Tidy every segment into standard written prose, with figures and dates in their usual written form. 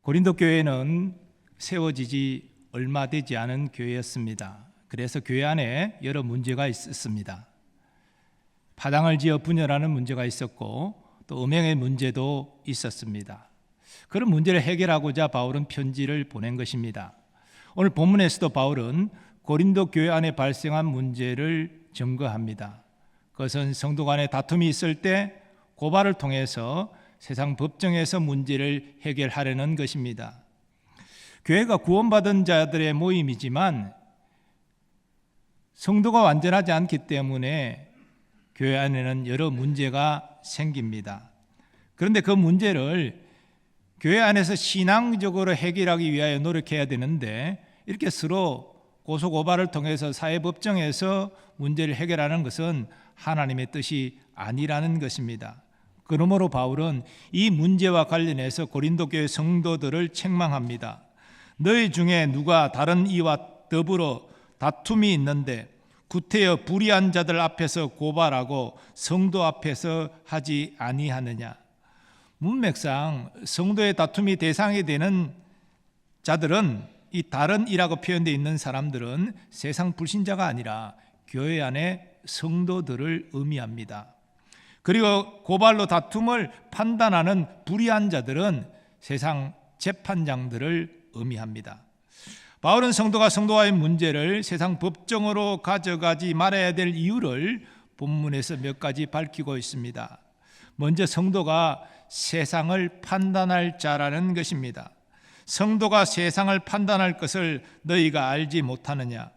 고린도 교회는 세워지지 얼마 되지 않은 교회였습니다. 그래서 교회 안에 여러 문제가 있었습니다. 파당을 지어 분열하는 문제가 있었고 또 음행의 문제도 있었습니다. 그런 문제를 해결하고자 바울은 편지를 보낸 것입니다. 오늘 본문에서도 바울은 고린도 교회 안에 발생한 문제를 증거합니다. 그것은 성도 간에 다툼이 있을 때 고발을 통해서 세상 법정에서 문제를 해결하려는 것입니다. 교회가 구원받은 자들의 모임이지만 성도가 완전하지 않기 때문에 교회 안에는 여러 문제가 생깁니다. 그런데 그 문제를 교회 안에서 신앙적으로 해결하기 위하여 노력해야 되는데 이렇게 서로 고소고발을 통해서 사회법정에서 문제를 해결하는 것은 하나님의 뜻이 아니라는 것입니다. 그러므로 바울은 이 문제와 관련해서 고린도 교회 성도들을 책망합니다. 너희 중에 누가 다른 이와 더불어 다툼이 있는데 구태여 불의한 자들 앞에서 고발하고 성도 앞에서 하지 아니하느냐. 문맥상 성도의 다툼이 대상이 되는 자들은 이 다른 이라고 표현되어 있는 사람들은 세상 불신자가 아니라 교회 안에 성도들을 의미합니다. 그리고 고발로 다툼을 판단하는 불의한 자들은 세상 재판장들을 의미합니다. 바울은 성도가 성도와의 문제를 세상 법정으로 가져가지 말아야 될 이유를 본문에서 몇 가지 밝히고 있습니다. 먼저 성도가 세상을 판단할 자라는 것입니다. 성도가 세상을 판단할 것을 너희가 알지 못하느냐.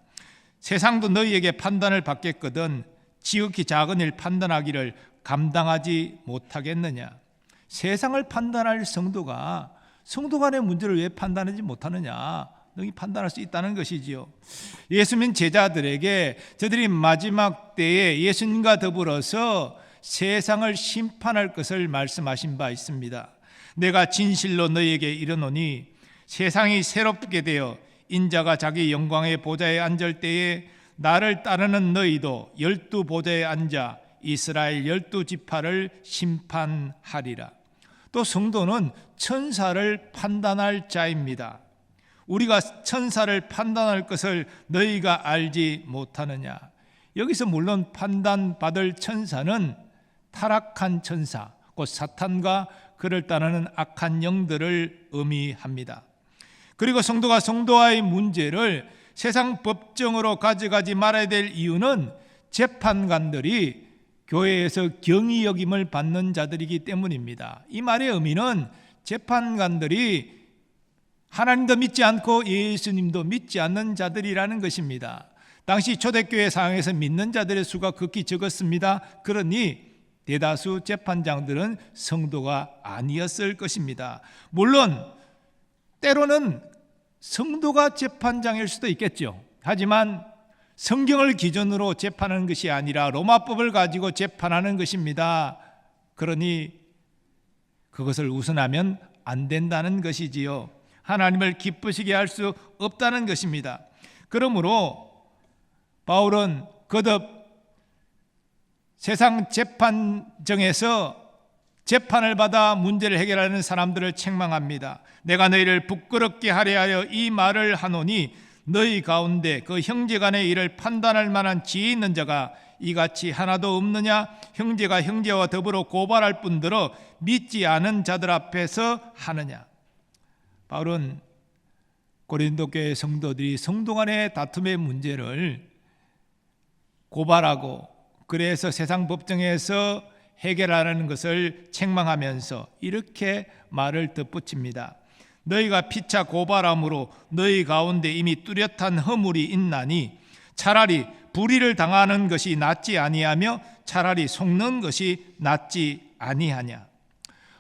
세상도 너희에게 판단을 받겠거든 지극히 작은 일 판단하기를 감당하지 못하겠느냐. 세상을 판단할 성도가 성도 간의 문제를 왜 판단하지 못하느냐. 너희 판단할 수 있다는 것이지요. 예수 믿는 제자들에게 저들이 마지막 때에 예수님과 더불어서 세상을 심판할 것을 말씀하신 바 있습니다. 내가 진실로 너희에게 이르노니 세상이 새롭게 되어 인자가 자기 영광의 보좌에 앉을 때에 나를 따르는 너희도 12 보좌에 앉아 이스라엘 12지파를 심판하리라. 또 성도는 천사를 판단할 자입니다. 우리가 천사를 판단할 것을 너희가 알지 못하느냐. 여기서 물론 판단받을 천사는 타락한 천사, 곧 사탄과 그를 따르는 악한 영들을 의미합니다. 그리고 성도가 성도와의 문제를 세상 법정으로 가져가지 말아야 될 이유는 재판관들이 교회에서 경이 여김을 받는 자들이기 때문입니다. 이 말의 의미는 재판관들이 하나님도 믿지 않고 예수님도 믿지 않는 자들이라는 것입니다. 당시 초대교회 상황에서 믿는 자들의 수가 극히 적었습니다. 그러니 대다수 재판장들은 성도가 아니었을 것입니다. 물론 때로는 성도가 재판장일 수도 있겠죠. 하지만 성경을 기준으로 재판하는 것이 아니라 로마법을 가지고 재판하는 것입니다. 그러니 그것을 우선하면 안 된다는 것이지요. 하나님을 기쁘시게 할 수 없다는 것입니다. 그러므로 바울은 거듭 세상 재판정에서 재판을 받아 문제를 해결하는 사람들을 책망합니다. 내가 너희를 부끄럽게 하려 하여 이 말을 하노니 너희 가운데 그 형제간의 일을 판단할 만한 지혜 있는 자가 이같이 하나도 없느냐. 형제가 형제와 더불어 고발할 뿐더러 믿지 않은 자들 앞에서 하느냐. 바울은 고린도 교회 성도들이 성도 간의 다툼의 문제를 고발하고 그래서 세상 법정에서 해결하라는 것을 책망하면서 이렇게 말을 덧붙입니다. 너희가 피차 고발함으로 너희 가운데 이미 뚜렷한 허물이 있나니 차라리 불의를 당하는 것이 낫지 아니하며 차라리 속는 것이 낫지 아니하냐.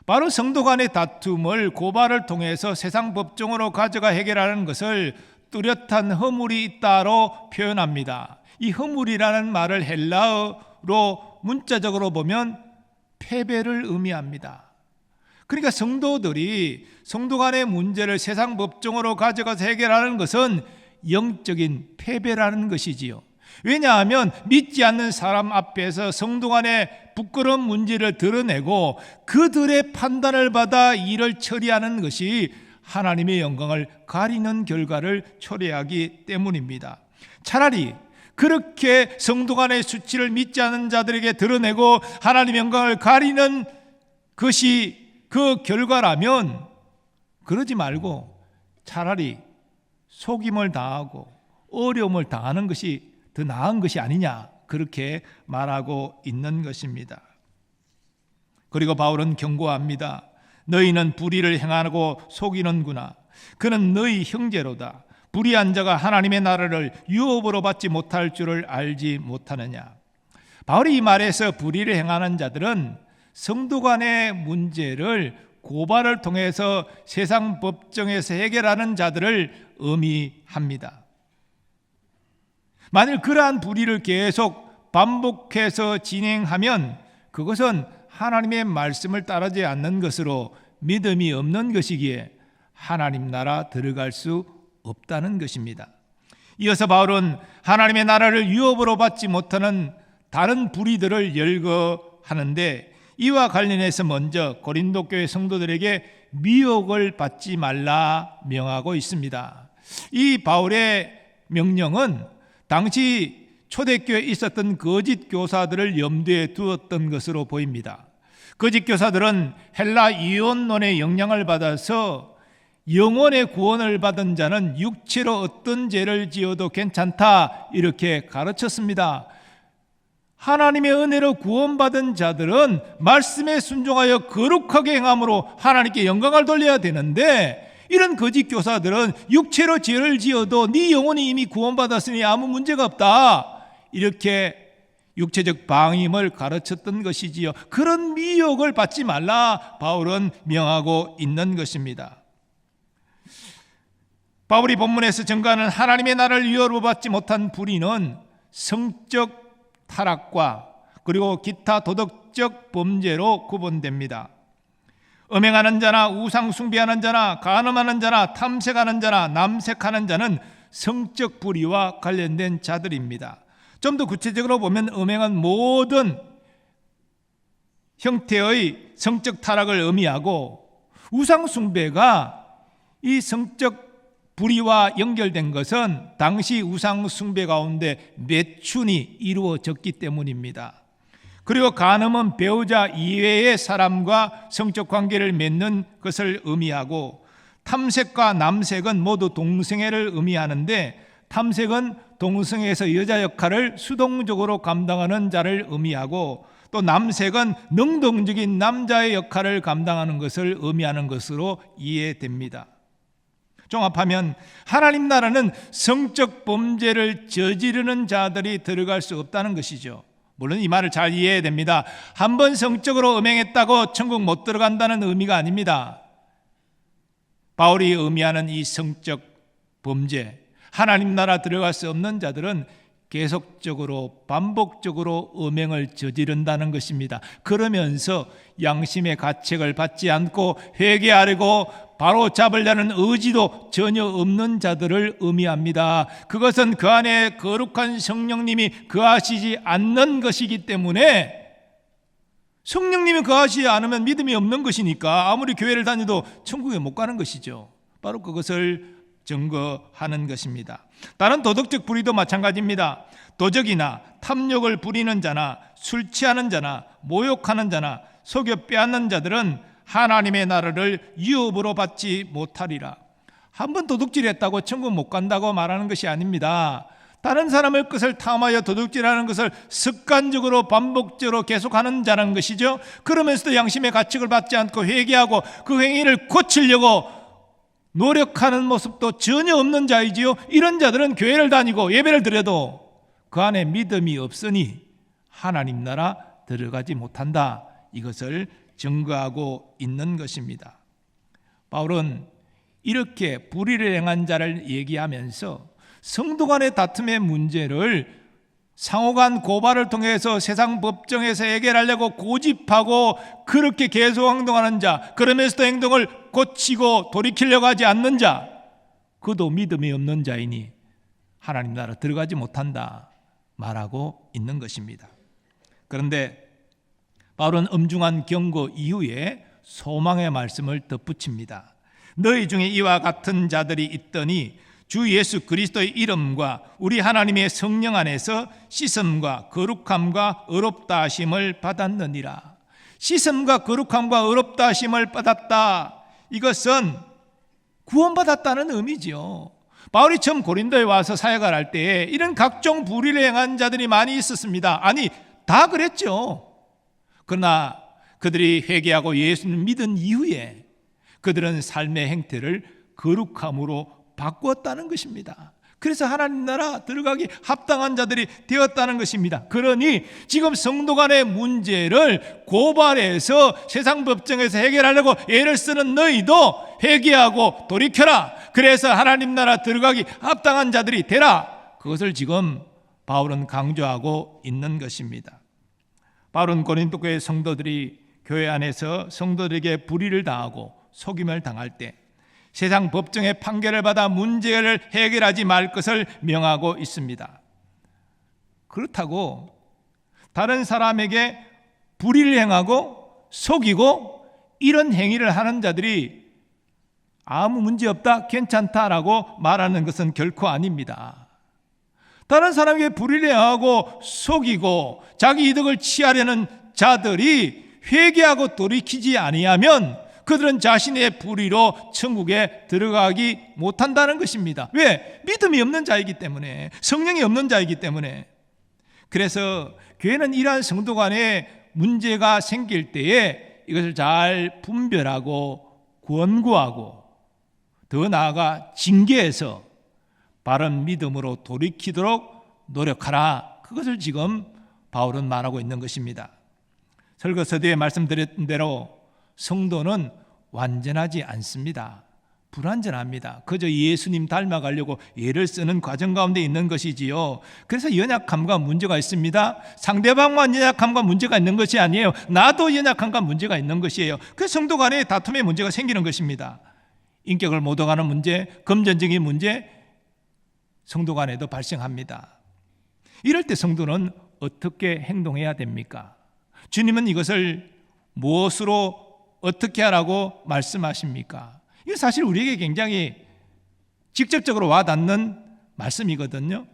바로 성도 간의 다툼을 고발을 통해서 세상 법정으로 가져가 해결하는 것을 뚜렷한 허물이 있다로 표현합니다. 이 허물이라는 말을 헬라어로 문자적으로 보면 패배를 의미합니다. 그러니까 성도들이 성도 간의 문제를 세상 법정으로 가져가서 해결하는 것은 영적인 패배라는 것이지요. 왜냐하면 믿지 않는 사람 앞에서 성도 간의 부끄러운 문제를 드러내고 그들의 판단을 받아 일을 처리하는 것이 하나님의 영광을 가리는 결과를 초래하기 때문입니다. 차라리 그렇게 성도 간의 수치를 믿지 않는 자들에게 드러내고 하나님의 영광을 가리는 것이 그 결과라면 그러지 말고 차라리 속임을 당하고 어려움을 당하는 것이 더 나은 것이 아니냐, 그렇게 말하고 있는 것입니다. 그리고 바울은 경고합니다. 너희는 불의를 행하고 속이는구나. 그는 너희 형제로다. 불의한 자가 하나님의 나라를 유업으로 받지 못할 줄을 알지 못하느냐. 바울이 이 말에서 불의를 행하는 자들은 성도 간의 문제를 고발을 통해서 세상 법정에서 해결하는 자들을 의미합니다. 만일 그러한 불의를 계속 반복해서 진행하면 그것은 하나님의 말씀을 따르지 않는 것으로 믿음이 없는 것이기에 하나님 나라 들어갈 수 없다는 것입니다. 이어서 바울은 하나님의 나라를 유업으로 받지 못하는 다른 불의들을 열거하는데, 이와 관련해서 먼저 고린도 교회 성도들에게 미혹을 받지 말라 명하고 있습니다. 이 바울의 명령은 당시 초대교회에 있었던 거짓 교사들을 염두에 두었던 것으로 보입니다. 거짓 교사들은 헬라 이혼론의 영향을 받아서 영혼의 구원을 받은 자는 육체로 어떤 죄를 지어도 괜찮다, 이렇게 가르쳤습니다. 하나님의 은혜로 구원받은 자들은 말씀에 순종하여 거룩하게 행함으로 하나님께 영광을 돌려야 되는데, 이런 거짓 교사들은 육체로 죄를 지어도 네 영혼이 이미 구원받았으니 아무 문제가 없다, 이렇게 육체적 방임을 가르쳤던 것이지요. 그런 미혹을 받지 말라 바울은 명하고 있는 것입니다. 바울이 본문에서 증거하는 하나님의 나라를 유업으로 받지 못한 불의는 성적 타락과 그리고 기타 도덕적 범죄로 구분됩니다. 음행하는 자나 우상 숭배하는 자나 간음하는 자나 탐색하는 자나 남색하는 자는 성적 불의와 관련된 자들입니다. 좀 더 구체적으로 보면 음행은 모든 형태의 성적 타락을 의미하고, 우상 숭배가 이 성적 불의와 연결된 것은 당시 우상 숭배 가운데 매춘이 이루어졌기 때문입니다. 그리고 간음은 배우자 이외의 사람과 성적 관계를 맺는 것을 의미하고, 탐색과 남색은 모두 동성애를 의미하는데, 탐색은 동성애에서 여자 역할을 수동적으로 감당하는 자를 의미하고, 또 남색은 능동적인 남자의 역할을 감당하는 것을 의미하는 것으로 이해됩니다. 종합하면 하나님 나라는 성적 범죄를 저지르는 자들이 들어갈 수 없다는 것이죠. 물론 이 말을 잘 이해해야 됩니다. 한번 성적으로 음행했다고 천국 못 들어간다는 의미가 아닙니다. 바울이 의미하는 이 성적 범죄, 하나님 나라 들어갈 수 없는 자들은 계속적으로 반복적으로 음행을 저지른다는 것입니다. 그러면서 양심의 가책을 받지 않고 회개하려고 바로 잡으려는 의지도 전혀 없는 자들을 의미합니다. 그것은 그 안에 거룩한 성령님이 거하시지 않는 것이기 때문에, 성령님이 거하시지 않으면 믿음이 없는 것이니까 아무리 교회를 다녀도 천국에 못 가는 것이죠. 바로 그것을 증거하는 것입니다. 다른 도덕적 불의도 마찬가지입니다. 도적이나 탐욕을 부리는 자나 술 취하는 자나 모욕하는 자나 속여 빼앗는 자들은 하나님의 나라를 유업으로 받지 못하리라. 한번 도둑질했다고 천국 못 간다고 말하는 것이 아닙니다. 다른 사람의 것을 탐하여 도둑질하는 것을 습관적으로 반복적으로 계속하는 자라는 것이죠. 그러면서도 양심의 가책을 받지 않고 회개하고 그 행위를 고치려고 노력하는 모습도 전혀 없는 자이지요. 이런 자들은 교회를 다니고 예배를 드려도 그 안에 믿음이 없으니 하나님 나라 들어가지 못한다, 이것을 증거하고 있는 것입니다. 바울은 이렇게 불의를 행한 자를 얘기하면서 성도 간의 다툼의 문제를 상호간 고발을 통해서 세상 법정에서 해결하려고 고집하고 그렇게 계속 행동하는 자, 그러면서도 행동을 고치고 돌이키려고 하지 않는 자, 그도 믿음이 없는 자이니 하나님 나라 들어가지 못한다 말하고 있는 것입니다. 그런데 바울은 엄중한 경고 이후에 소망의 말씀을 덧붙입니다. 너희 중에 이와 같은 자들이 있더니 주 예수 그리스도의 이름과 우리 하나님의 성령 안에서 씻음과 거룩함과 의롭다 하심을 받았느니라. 씻음과 거룩함과 의롭다 하심을 받았다. 이것은 구원받았다는 의미지요. 바울이 처음 고린도에 와서 사역을 할 때에 이런 각종 불의를 행한 자들이 많이 있었습니다. 아니, 다 그랬죠. 그러나 그들이 회개하고 예수를 믿은 이후에 그들은 삶의 행태를 거룩함으로 바꾸었다는 것입니다. 그래서 하나님 나라 들어가기 합당한 자들이 되었다는 것입니다. 그러니 지금 성도 간의 문제를 고발해서 세상 법정에서 해결하려고 애를 쓰는 너희도 회개하고 돌이켜라. 그래서 하나님 나라 들어가기 합당한 자들이 되라. 그것을 지금 바울은 강조하고 있는 것입니다. 바울은 고린도 교회 성도들이 교회 안에서 성도들에게 불의를 당하고 속임을 당할 때 세상 법정의 판결을 받아 문제를 해결하지 말 것을 명하고 있습니다. 그렇다고 다른 사람에게 불의를 행하고 속이고 이런 행위를 하는 자들이 아무 문제 없다, 괜찮다라고 말하는 것은 결코 아닙니다. 다른 사람에게 불의를 행하고 속이고 자기 이득을 취하려는 자들이 회개하고 돌이키지 아니하면 그들은 자신의 불의로 천국에 들어가기 못한다는 것입니다. 왜? 믿음이 없는 자이기 때문에, 성령이 없는 자이기 때문에. 그래서 교회는 이러한 성도 간에 문제가 생길 때에 이것을 잘 분별하고 권고하고 더 나아가 징계해서 바른 믿음으로 돌이키도록 노력하라. 그것을 지금 바울은 말하고 있는 것입니다. 설교 서두에 말씀드렸던 대로 성도는 완전하지 않습니다. 불완전합니다. 그저 예수님 닮아가려고 애를 쓰는 과정 가운데 있는 것이지요. 그래서 연약함과 문제가 있습니다. 상대방만 연약함과 문제가 있는 것이 아니에요. 나도 연약함과 문제가 있는 것이에요. 그 성도 간에 다툼의 문제가 생기는 것입니다. 인격을 모독하는 문제, 금전적인 문제, 성도 간에도 발생합니다. 이럴 때 성도는 어떻게 행동해야 됩니까? 주님은 이것을 무엇으로 어떻게 하라고 말씀하십니까? 이거 사실 우리에게 굉장히 직접적으로 와닿는 말씀이거든요.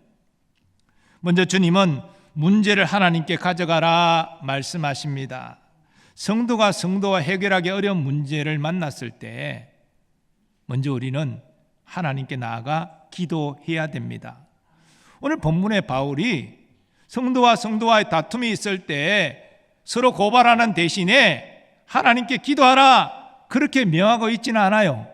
먼저 주님은 문제를 하나님께 가져가라 말씀하십니다. 성도가 성도와 해결하기 어려운 문제를 만났을 때 먼저 우리는 하나님께 나아가 기도해야 됩니다. 오늘 본문의 바울이 성도와 성도와의 다툼이 있을 때 서로 고발하는 대신에 하나님께 기도하라 그렇게 명하고 있지는 않아요.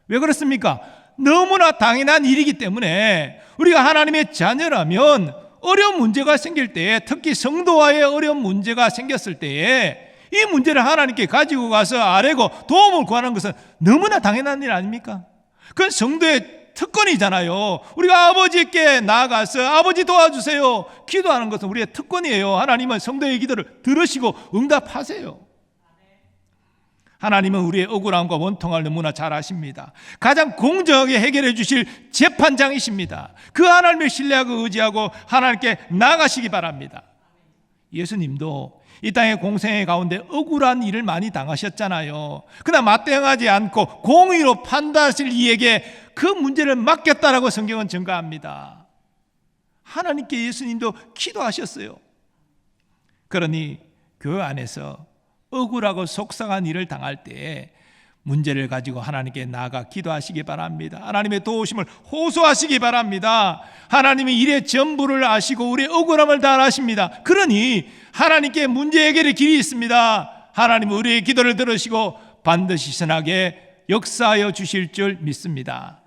왜 그렇습니까? 너무나 당연한 일이기 때문에 우리가 하나님의 자녀라면 어려운 문제가 생길 때에, 특히 성도와의 어려운 문제가 생겼을 때에 이 문제를 하나님께 가지고 가서 아뢰고 도움을 구하는 것은 너무나 당연한 일 아닙니까? 그건 성도의 특권이잖아요. 우리가 아버지께 나아가서 아버지 도와주세요 기도하는 것은 우리의 특권이에요. 하나님은 성도의 기도를 들으시고 응답하세요. 하나님은 우리의 억울함과 원통을 너무나 잘 아십니다. 가장 공정하게 해결해 주실 재판장이십니다. 그 하나님을 신뢰하고 의지하고 하나님께 나아가시기 바랍니다. 예수님도 이 땅의 공생의 가운데 억울한 일을 많이 당하셨잖아요. 그러나 맞대응하지 않고 공의로 판단하실 이에게 그 문제를 맡겼다라고 성경은 증거합니다. 하나님께 예수님도 기도하셨어요. 그러니 교회 안에서 억울하고 속상한 일을 당할 때 문제를 가지고 하나님께 나아가 기도하시기 바랍니다. 하나님의 도우심을 호소하시기 바랍니다. 하나님이 일의 전부를 아시고 우리의 억울함을 다 아십니다. 그러니 하나님께 문제 해결의 길이 있습니다. 하나님은 우리의 기도를 들으시고 반드시 선하게 역사하여 주실 줄 믿습니다.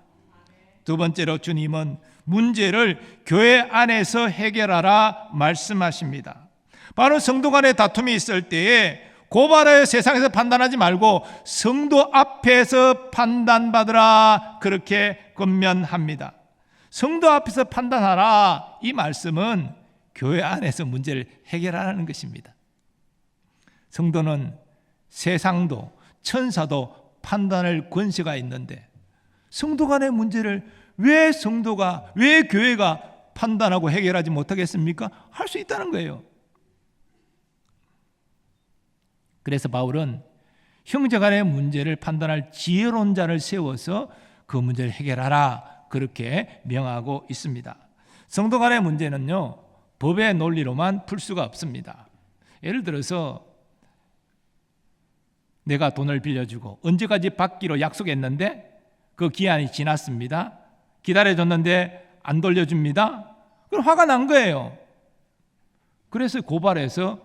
두 번째로 주님은 문제를 교회 안에서 해결하라 말씀하십니다. 바로 성도 간의 다툼이 있을 때에 고발하여 세상에서 판단하지 말고 성도 앞에서 판단받으라 그렇게 권면합니다. 성도 앞에서 판단하라 이 말씀은 교회 안에서 문제를 해결하라는 것입니다. 성도는 세상도 천사도 판단할 권세가 있는데 성도 간의 문제를 왜 성도가, 왜 교회가 판단하고 해결하지 못하겠습니까? 할 수 있다는 거예요. 그래서 바울은 형제간의 문제를 판단할 지혜로운 자를 세워서 그 문제를 해결하라, 그렇게 명하고 있습니다. 성도 간의 문제는요, 법의 논리로만 풀 수가 없습니다. 예를 들어서 내가 돈을 빌려주고 언제까지 받기로 약속했는데 그 기한이 지났습니다. 기다려줬는데 안 돌려줍니다. 그럼 화가 난 거예요. 그래서 고발해서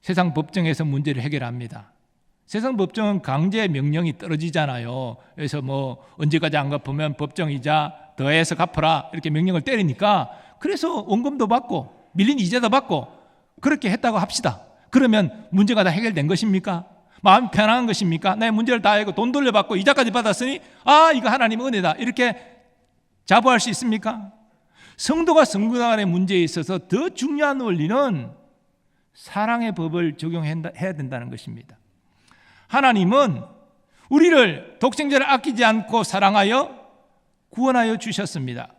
세상 법정에서 문제를 해결합니다. 세상 법정은 강제 명령이 떨어지잖아요. 그래서 뭐 언제까지 안 갚으면 법정이자 더해서 갚아라, 이렇게 명령을 때리니까, 그래서 원금도 받고 밀린 이자도 받고 그렇게 했다고 합시다. 그러면 문제가 다 해결된 것입니까? 마음이 편안한 것입니까? 내 문제를 다 해고 돈 돌려받고 이자까지 받았으니 이거 하나님의 은혜다, 이렇게 자부할 수 있습니까? 성도가 성도 간의 문제에 있어서 더 중요한 원리는 사랑의 법을 적용해야 된다는 것입니다. 하나님은 우리를 독생자를 아끼지 않고 사랑하여 구원하여 주셨습니다.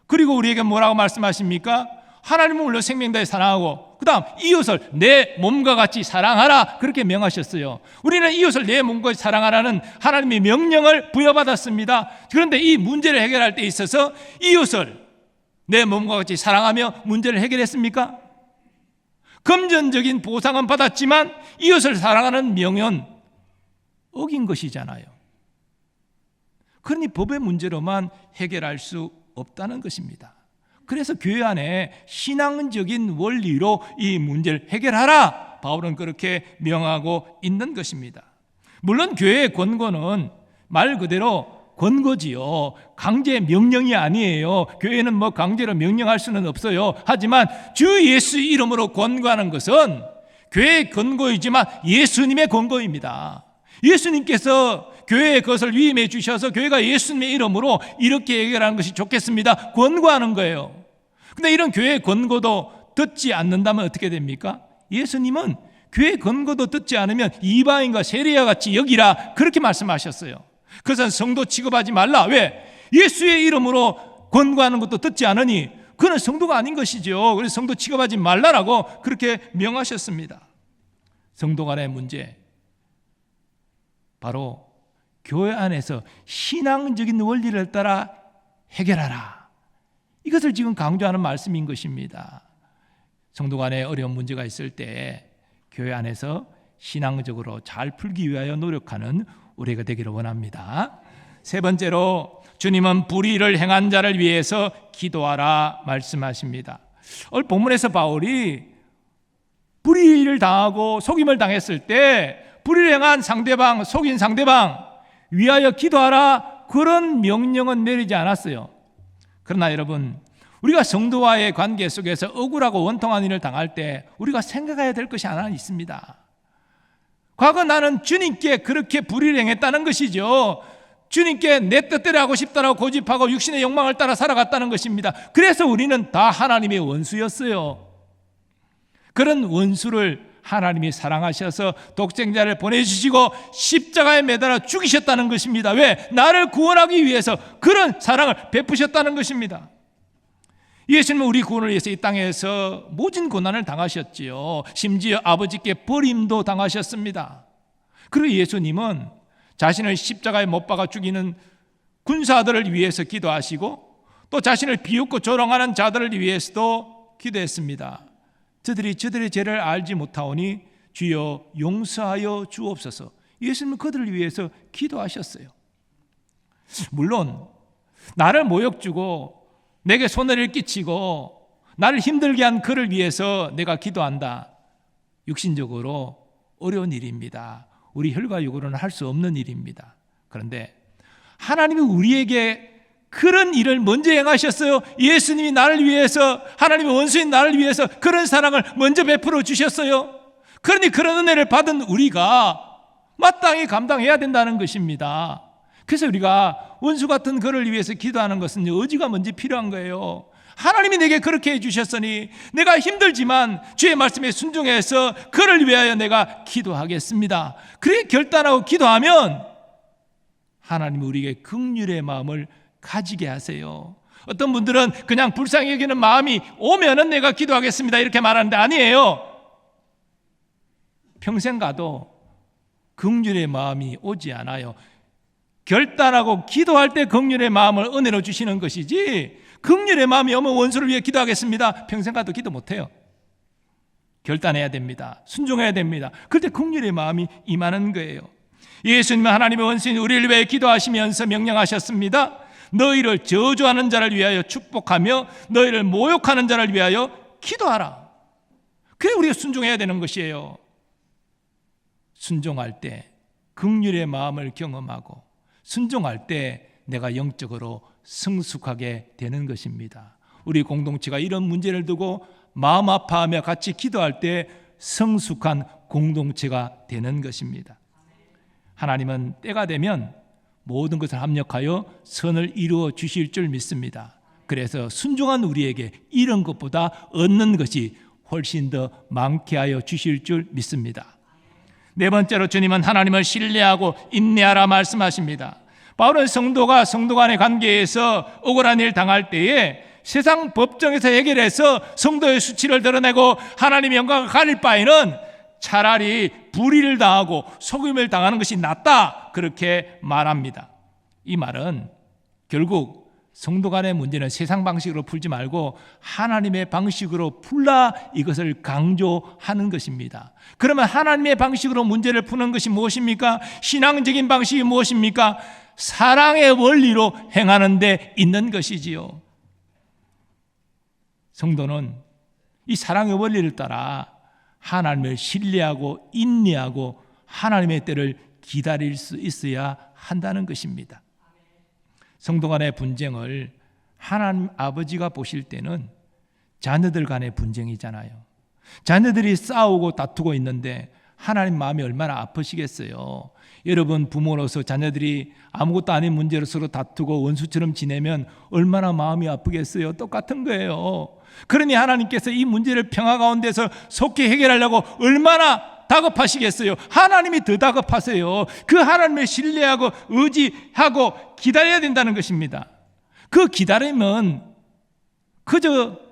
그리고 우리에게 뭐라고 말씀하십니까? 하나님은 물론 생명 다해 사랑하고 그 다음 이웃을 내 몸과 같이 사랑하라, 그렇게 명하셨어요. 우리는 이웃을 내 몸과 같이 사랑하라는 하나님의 명령을 부여받았습니다. 그런데 이 문제를 해결할 때 있어서 이웃을 내 몸과 같이 사랑하며 문제를 해결했습니까? 금전적인 보상은 받았지만 이웃을 사랑하는 명은 어긴 것이잖아요. 그러니 법의 문제로만 해결할 수 없다는 것입니다. 그래서 교회 안에 신앙적인 원리로 이 문제를 해결하라, 바울은 그렇게 명하고 있는 것입니다. 물론 교회의 권고는 말 그대로 권고지요, 강제 명령이 아니에요. 교회는 뭐 강제로 명령할 수는 없어요. 하지만 주 예수 이름으로 권고하는 것은 교회의 권고이지만 예수님의 권고입니다. 예수님께서 교회에 그것을 위임해 주셔서 교회가 예수님의 이름으로 이렇게 해결하는 것이 좋겠습니다, 권고하는 거예요. 근데 이런 교회의 권고도 듣지 않는다면 어떻게 됩니까? 예수님은 교회의 권고도 듣지 않으면 이방인과 세리와 같이 여기라, 그렇게 말씀하셨어요. 그것은 성도 취급하지 말라. 왜? 예수의 이름으로 권고하는 것도 듣지 않으니 그는 성도가 아닌 것이죠. 그래서 성도 취급하지 말라라고 그렇게 명하셨습니다. 성도 간의 문제, 바로 교회 안에서 신앙적인 원리를 따라 해결하라, 이것을 지금 강조하는 말씀인 것입니다. 성도 간에 어려운 문제가 있을 때 교회 안에서 신앙적으로 잘 풀기 위하여 노력하는 우리가 되기를 원합니다. 세 번째로 주님은 불의를 행한 자를 위해서 기도하라 말씀하십니다. 오늘 본문에서 바울이 불의를 당하고 속임을 당했을 때 불의를 행한 상대방, 속인 상대방 위하여 기도하라, 그런 명령은 내리지 않았어요. 그러나 여러분, 우리가 성도와의 관계 속에서 억울하고 원통한 일을 당할 때 우리가 생각해야 될 것이 하나 있습니다. 과거 나는 주님께 그렇게 불의를 행했다는 것이죠. 주님께 내 뜻대로 하고 싶다라고 고집하고 육신의 욕망을 따라 살아갔다는 것입니다. 그래서 우리는 다 하나님의 원수였어요. 그런 원수를 하나님이 사랑하셔서 독생자를 보내주시고 십자가에 매달아 죽이셨다는 것입니다. 왜? 나를 구원하기 위해서 그런 사랑을 베푸셨다는 것입니다. 예수님은 우리 구원을 위해서 이 땅에서 모진 고난을 당하셨지요. 심지어 아버지께 버림도 당하셨습니다. 그리고 예수님은 자신을 십자가에 못 박아 죽이는 군사들을 위해서 기도하시고 또 자신을 비웃고 조롱하는 자들을 위해서도 기도했습니다. 저들이 저들의 죄를 알지 못하오니 주여 용서하여 주옵소서. 예수님은 그들을 위해서 기도하셨어요. 물론 나를 모욕 주고 내게 손해를 끼치고 나를 힘들게 한 그를 위해서 내가 기도한다, 육신적으로 어려운 일입니다. 우리 혈과육으로는 할 수 없는 일입니다. 그런데 하나님이 우리에게 그런 일을 먼저 행하셨어요. 예수님이 나를 위해서, 하나님의 원수인 나를 위해서 그런 사랑을 먼저 베풀어 주셨어요. 그러니 그런 은혜를 받은 우리가 마땅히 감당해야 된다는 것입니다. 그래서 우리가 원수 같은 그를 위해서 기도하는 것은 의지가 먼저 필요한 거예요. 하나님이 내게 그렇게 해주셨으니 내가 힘들지만 주의 말씀에 순종해서 그를 위하여 내가 기도하겠습니다. 그렇게 결단하고 기도하면 하나님이 우리에게 긍휼의 마음을 가지게 하세요. 어떤 분들은 그냥 불쌍히 여기는 마음이 오면은 내가 기도하겠습니다 이렇게 말하는데 아니에요. 평생 가도 긍휼의 마음이 오지 않아요. 결단하고 기도할 때 긍휼의 마음을 은혜로 주시는 것이지, 긍휼의 마음이 오면 원수를 위해 기도하겠습니다, 평생 가도 기도 못해요. 결단해야 됩니다. 순종해야 됩니다. 그때 긍휼의 마음이 임하는 거예요. 예수님은 하나님의 원수인 우리를 위해 기도하시면서 명령하셨습니다. 너희를 저주하는 자를 위하여 축복하며 너희를 모욕하는 자를 위하여 기도하라. 그래 우리가 순종해야 되는 것이에요. 순종할 때 긍휼의 마음을 경험하고 순종할 때 내가 영적으로 성숙하게 되는 것입니다. 우리 공동체가 이런 문제를 두고 마음 아파하며 같이 기도할 때 성숙한 공동체가 되는 것입니다. 하나님은 때가 되면 모든 것을 합력하여 선을 이루어 주실 줄 믿습니다. 그래서 순종한 우리에게 이런 것보다 얻는 것이 훨씬 더 많게 하여 주실 줄 믿습니다. 네 번째로 주님은 하나님을 신뢰하고 인내하라 말씀하십니다. 바울은 성도가 성도 간의 관계에서 억울한 일 당할 때에 세상 법정에서 해결해서 성도의 수치를 드러내고 하나님의 영광을 가릴 바에는 차라리 불의를 당하고 속임을 당하는 것이 낫다, 그렇게 말합니다. 이 말은 결국 성도 간의 문제는 세상 방식으로 풀지 말고 하나님의 방식으로 풀라, 이것을 강조하는 것입니다. 그러면 하나님의 방식으로 문제를 푸는 것이 무엇입니까? 신앙적인 방식이 무엇입니까? 사랑의 원리로 행하는 데 있는 것이지요. 성도는 이 사랑의 원리를 따라 하나님을 신뢰하고 인내하고 하나님의 때를 기다릴 수 있어야 한다는 것입니다. 성도 간의 분쟁을 하나님 아버지가 보실 때는 자녀들 간의 분쟁이잖아요. 자녀들이 싸우고 다투고 있는데 하나님 마음이 얼마나 아프시겠어요. 여러분 부모로서 자녀들이 아무것도 아닌 문제로 서로 다투고 원수처럼 지내면 얼마나 마음이 아프겠어요. 똑같은 거예요. 그러니 하나님께서 이 문제를 평화 가운데서 속히 해결하려고 얼마나 다급하시겠어요. 하나님이 더 다급하세요. 그 하나님을 신뢰하고 의지하고 기다려야 된다는 것입니다. 그 기다림은 그저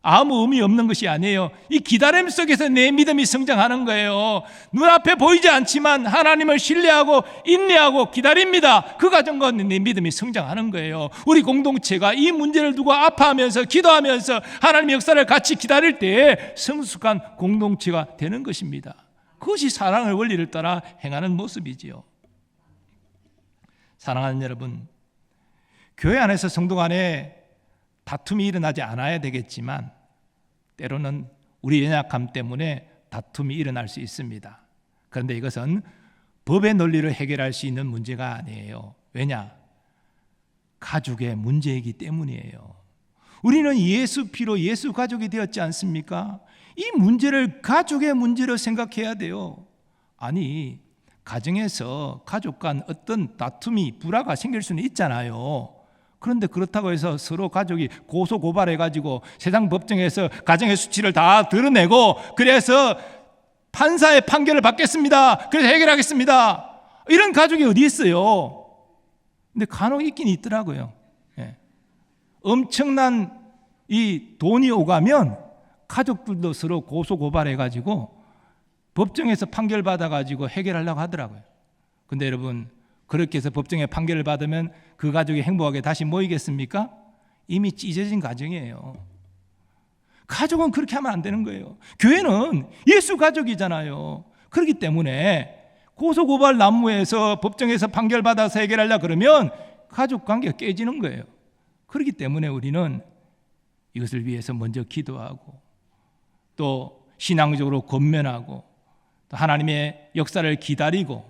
아무 의미 없는 것이 아니에요. 이 기다림 속에서 내 믿음이 성장하는 거예요. 눈앞에 보이지 않지만 하나님을 신뢰하고 인내하고 기다립니다. 그 과정과 내 믿음이 성장하는 거예요. 우리 공동체가 이 문제를 두고 아파하면서 기도하면서 하나님의 역사를 같이 기다릴 때 성숙한 공동체가 되는 것입니다. 그것이 사랑의 원리를 따라 행하는 모습이지요. 사랑하는 여러분, 교회 안에서 성도 간에 다툼이 일어나지 않아야 되겠지만 때로는 우리 연약함 때문에 다툼이 일어날 수 있습니다. 그런데 이것은 법의 논리로 해결할 수 있는 문제가 아니에요. 왜냐? 가족의 문제이기 때문이에요. 우리는 예수 피로 예수 가족이 되었지 않습니까? 이 문제를 가족의 문제로 생각해야 돼요. 아니, 가정에서 가족 간 어떤 다툼이 불화가 생길 수는 있잖아요. 그런데 그렇다고 해서 서로 가족이 고소 고발해가지고 세상 법정에서 가정의 수치를 다 드러내고 그래서 판사의 판결을 받겠습니다, 그래서 해결하겠습니다, 이런 가족이 어디 있어요? 근데 간혹 있긴 있더라고요. 예. 엄청난 이 돈이 오가면 가족들도 서로 고소 고발해가지고 법정에서 판결 받아가지고 해결하려고 하더라고요. 근데 여러분, 그렇게 해서 법정에 판결을 받으면 그 가족이 행복하게 다시 모이겠습니까? 이미 찢어진 가정이에요. 가족은 그렇게 하면 안 되는 거예요. 교회는 예수 가족이잖아요. 그렇기 때문에 고소고발 난무에서 법정에서 판결 받아서 해결하려고 그러면 가족 관계가 깨지는 거예요. 그렇기 때문에 우리는 이것을 위해서 먼저 기도하고 또 신앙적으로 권면하고 또 하나님의 역사를 기다리고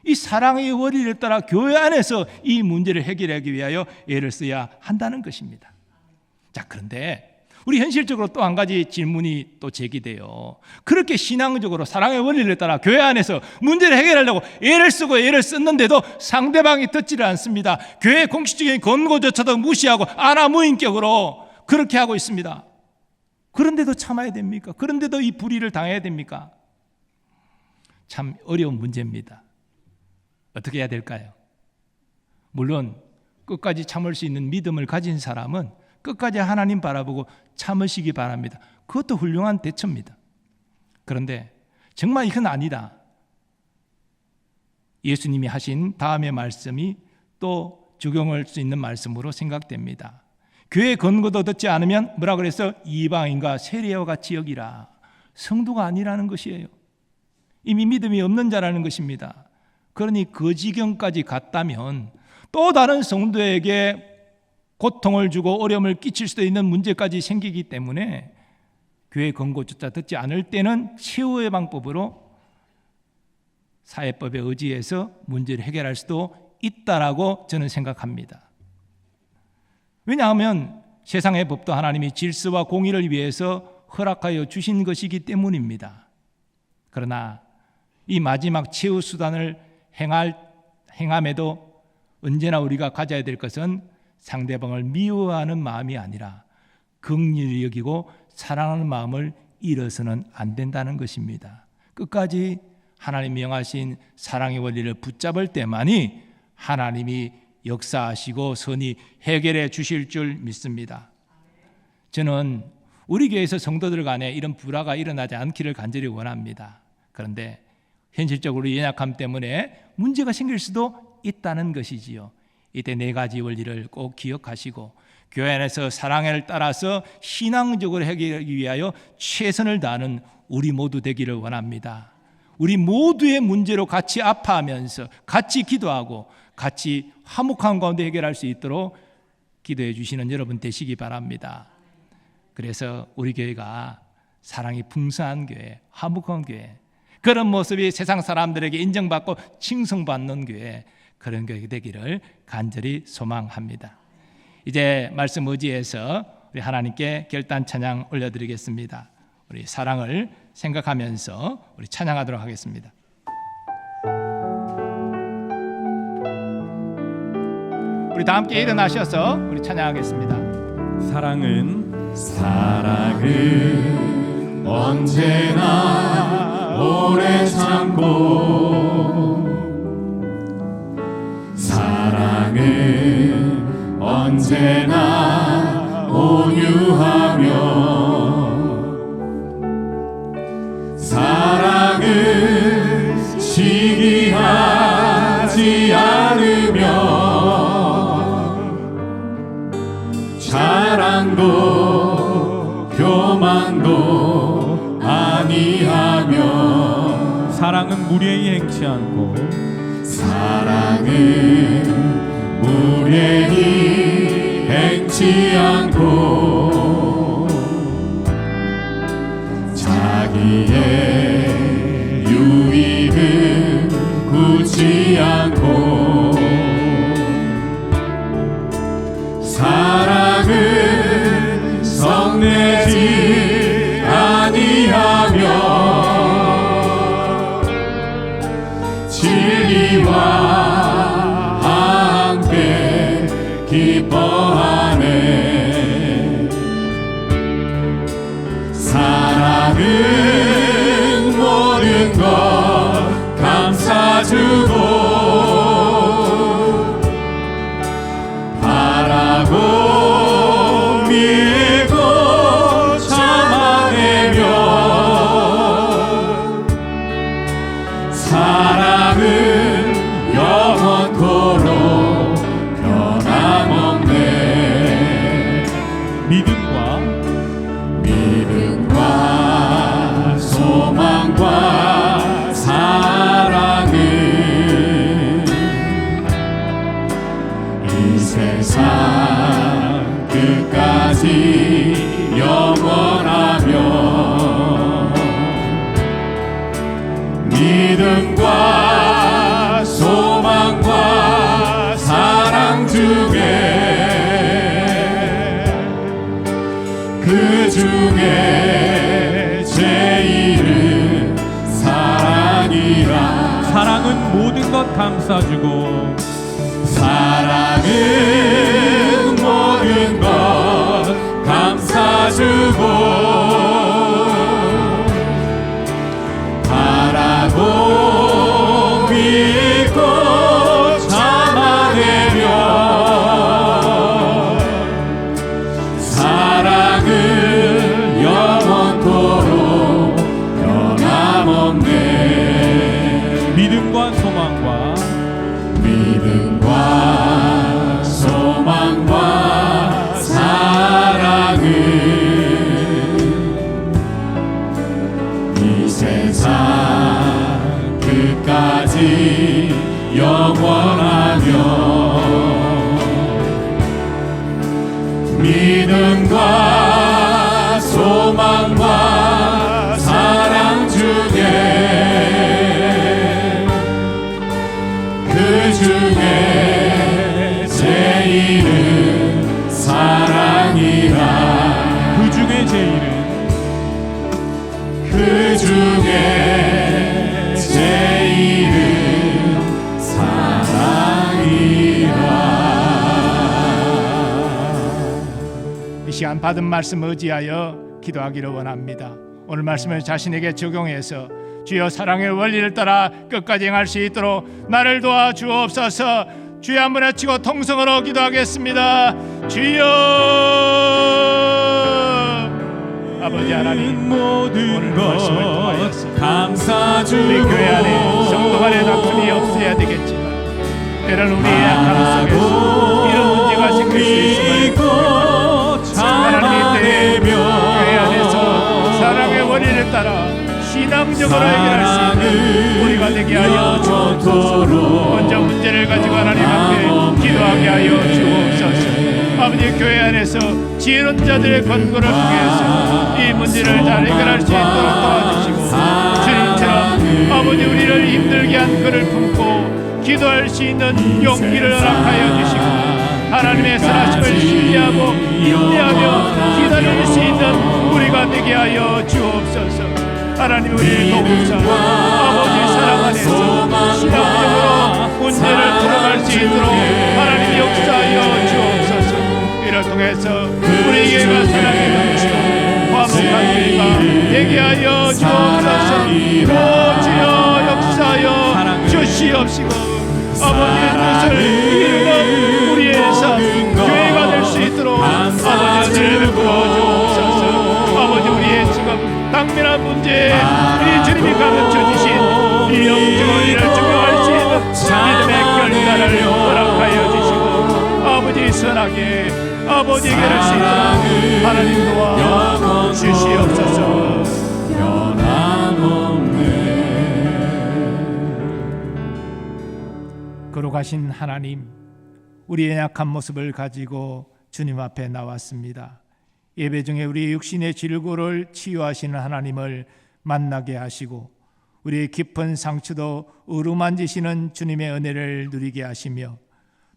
이 사랑의 원리를 따라 교회 안에서 이 문제를 해결하기 위하여 애를 써야 한다는 것입니다. 자, 그런데 우리 현실적으로 또 한 가지 질문이 또 제기돼요. 그렇게 신앙적으로 사랑의 원리를 따라 교회 안에서 문제를 해결하려고 애를 쓰고 애를 썼는데도 상대방이 듣지를 않습니다. 교회 공식적인 권고조차도 무시하고 아나무인격으로 그렇게 하고 있습니다. 그런데도 참아야 됩니까? 그런데도 이 불의를 당해야 됩니까? 참 어려운 문제입니다. 어떻게 해야 될까요? 물론 끝까지 참을 수 있는 믿음을 가진 사람은 끝까지 하나님 바라보고 참으시기 바랍니다. 그것도 훌륭한 대처입니다. 그런데 정말 이건 아니다, 예수님이 하신 다음의 말씀이 또 적용할 수 있는 말씀으로 생각됩니다. 교회 근거도 듣지 않으면 뭐라 그랬어? 이방인과 세리와 같이 여기라. 성도가 아니라는 것이에요. 이미 믿음이 없는 자라는 것입니다. 그러니 그 지경까지 갔다면 또 다른 성도에게 고통을 주고 어려움을 끼칠 수도 있는 문제까지 생기기 때문에 교회 권고조차 듣지 않을 때는 최후의 방법으로 사회법에 의지해서 문제를 해결할 수도 있다라고 저는 생각합니다. 왜냐하면 세상의 법도 하나님이 질서와 공의를 위해서 허락하여 주신 것이기 때문입니다. 그러나 이 마지막 최후 수단을 행함에도 언제나 우리가 가져야 될 것은 상대방을 미워하는 마음이 아니라 긍휼히 여기고 사랑하는 마음을 잃어서는 안 된다는 것입니다. 끝까지 하나님이 명하신 사랑의 원리를 붙잡을 때만이 하나님이 역사하시고 선히 해결해 주실 줄 믿습니다. 저는 우리 교회에서 성도들 간에 이런 불화가 일어나지 않기를 간절히 원합니다. 그런데 현실적으로 연약함 때문에 문제가 생길 수도 있다는 것이지요. 이때 네 가지 원리를 꼭 기억하시고 교회 안에서 사랑을 따라서 신앙적으로 해결하기 위하여 최선을 다하는 우리 모두 되기를 원합니다. 우리 모두의 문제로 같이 아파하면서 같이 기도하고 같이 화목한 가운데 해결할 수 있도록 기도해 주시는 여러분 되시기 바랍니다. 그래서 우리 교회가 사랑이 풍성한 교회, 화목한 교회, 그런 모습이 세상 사람들에게 인정받고 칭송받는 교회, 그런 교회 되기를 간절히 소망합니다. 이제 말씀 의지해서 우리 하나님께 결단 찬양 올려드리겠습니다. 우리 사랑을 생각하면서 우리 찬양하도록 하겠습니다. 우리 다 함께 일어나셔서 우리 찬양하겠습니다. 사랑은 언제나 오래 참고, 사랑은 언제나 온유하며, 사랑은 시기하지 않으며, 자랑도 교만도 아니하며, 사랑은 무례히 행치 않고, 사랑은 무례히 행치 않고, 자기의 유익은 굳지 않고, 사랑은 성내지 아니하며, 진리와 함께 기뻐하네. 사랑은 모든 것 감싸주고, 바라고 믿고 참아내며, 사랑은 영원토록 변함없네. 믿음과 소망과 사랑은 이 세상 끝까지 영원하며, 믿음과 소망과 사랑 중에 그 중에 제일은 사랑이라. 사랑은 모든 것 감싸주고, 사랑은 모든 것 감싸주고, 바라고 믿고 참아내며, 사랑은 영원토록 변함없네. 믿음과 소망과 믿음과 소망과 사랑 중에 그 중에 제일은 사랑이라. 그 중에 제일은 그 중에 제일은 사랑이라. 이 시간 받은 말씀 의지하여 기도하기를 원합니다. 오늘 말씀을 자신에게 적용해서 주여 사랑의 원리를 따라 끝까지 행할 수 있도록 나를 도와 주옵소서. 주여 한번 외치고 통성으로 기도하겠습니다. 주여 아버지 하나님, 모든 말씀을 것 통하여서 감사주고 우리 교회 안에 성도 간의 다툼이 없어야 되겠지만 때로는 우리의 약함 속에서 이런 문제가 생길 수 있음을 하나님의 때에 교회 안에서 사랑의 원리를 따라 신앙적으로 해결할 수 있는 우리가 되게 하여 주옵소서. 먼저 문제를 가지고 하나님 앞에 기도하게 하여 주옵소서. 아버지, 교회 안에서 지혜로운 자들의 권고를 통해서 이 문제를 잘 해결할 수 있도록 도와주시고, 주님처럼 아버지 우리를 힘들게 한 그를 품고 기도할 수 있는 용기를 허락하여 주시고, 하나님의 선하심을 신뢰하고 인내하며 기다릴 수 있는 우리가 되게 하여 주옵소서. 하나님, 우리를 도우사 아버지 사랑 안에서 신앙적으로 문제를 풀어갈 수 있도록 하나님 역사하여 주옵소서. 이를 통해서 우리 교회가 사랑의 넘치고 화목한 교회가 되게 하여 주옵소서. 오 주여 역사하여 주시옵시고, 아버지의 뜻을 이루는 우리의 삶 교회가 될 수 있도록 아버지 은혜를 부어주옵소서. 아버지, 우리의 지금 당면한 문제에 우리 주님이 가르쳐 주신 이 영적 원리를 적용할 수 있는 믿음의 결단을 허락하여 주시고, 아버지 선하게 아버지 해결할 수 있도록 하나님 도와 주시옵소서. 거룩하신 하나님, 우리의 약한 모습을 가지고 주님 앞에 나왔습니다. 예배 중에 우리 육신의 질고를 치유하시는 하나님을 만나게 하시고, 우리의 깊은 상처도 어루만지시는 주님의 은혜를 누리게 하시며,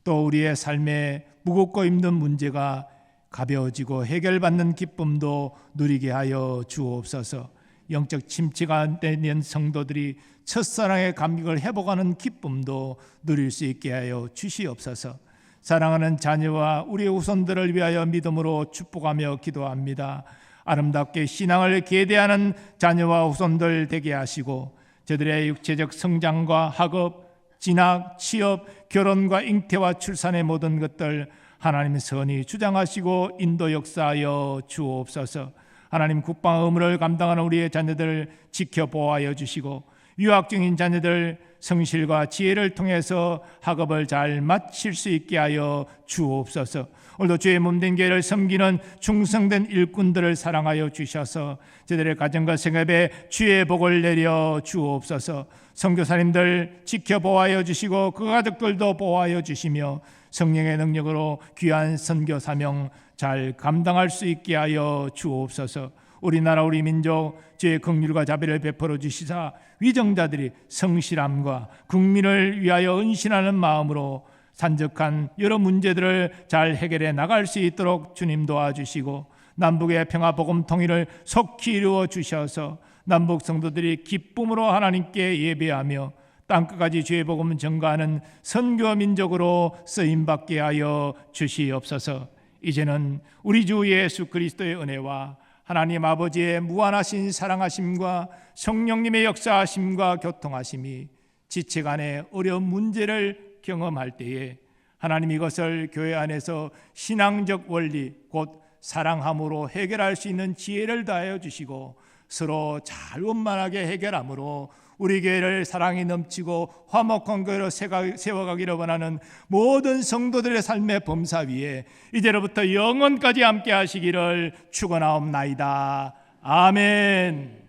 또 우리의 삶에 무겁고 힘든 문제가 가벼워지고 해결받는 기쁨도 누리게 하여 주옵소서. 영적 침체가 되는 성도들이 첫사랑의 감격을 회복하는 기쁨도 누릴 수 있게 하여 주시옵소서. 사랑하는 자녀와 우리의 후손들을 위하여 믿음으로 축복하며 기도합니다. 아름답게 신앙을 계대하는 자녀와 후손들 되게 하시고, 저들의 육체적 성장과 학업, 진학, 취업, 결혼과 잉태와 출산의 모든 것들 하나님 선히 주장하시고 인도 역사하여 주옵소서. 하나님, 국방 의무를 감당하는 우리의 자녀들 지켜보호하여 주시고, 유학 중인 자녀들 성실과 지혜를 통해서 학업을 잘 마칠 수 있게 하여 주옵소서. 오늘도 주의 몸된 교회를 섬기는 충성된 일꾼들을 사랑하여 주셔서 저들의 가정과 생업에 주의 복을 내려 주옵소서. 선교사님들 지켜보호하여 주시고 그 가족들도 보호하여 주시며 성령의 능력으로 귀한 선교 사명 잘 감당할 수 있게 하여 주옵소서. 우리나라 우리 민족 주의 긍휼과 자비를 베풀어 주시사 위정자들이 성실함과 국민을 위하여 헌신하는 마음으로 산적한 여러 문제들을 잘 해결해 나갈 수 있도록 주님 도와주시고, 남북의 평화 복음 통일을 속히 이루어 주셔서 남북 성도들이 기쁨으로 하나님께 예배하며 땅끝까지 주의 복음을 전가하는 선교 민족으로 쓰임받게 하여 주시옵소서. 이제는 우리 주 예수 그리스도의 은혜와 하나님 아버지의 무한하신 사랑하심과 성령님의 역사하심과 교통하심이 지체 간의 어려운 문제를 경험할 때에 하나님 이것을 교회 안에서 신앙적 원리 곧 사랑함으로 해결할 수 있는 지혜를 다하여 주시고, 서로 잘 원만하게 해결함으로 우리 교회를 사랑이 넘치고 화목한 교회로 세워가기를 원하는 모든 성도들의 삶의 범사 위에 이제로부터 영원까지 함께 하시기를 축원하옵나이다. 아멘.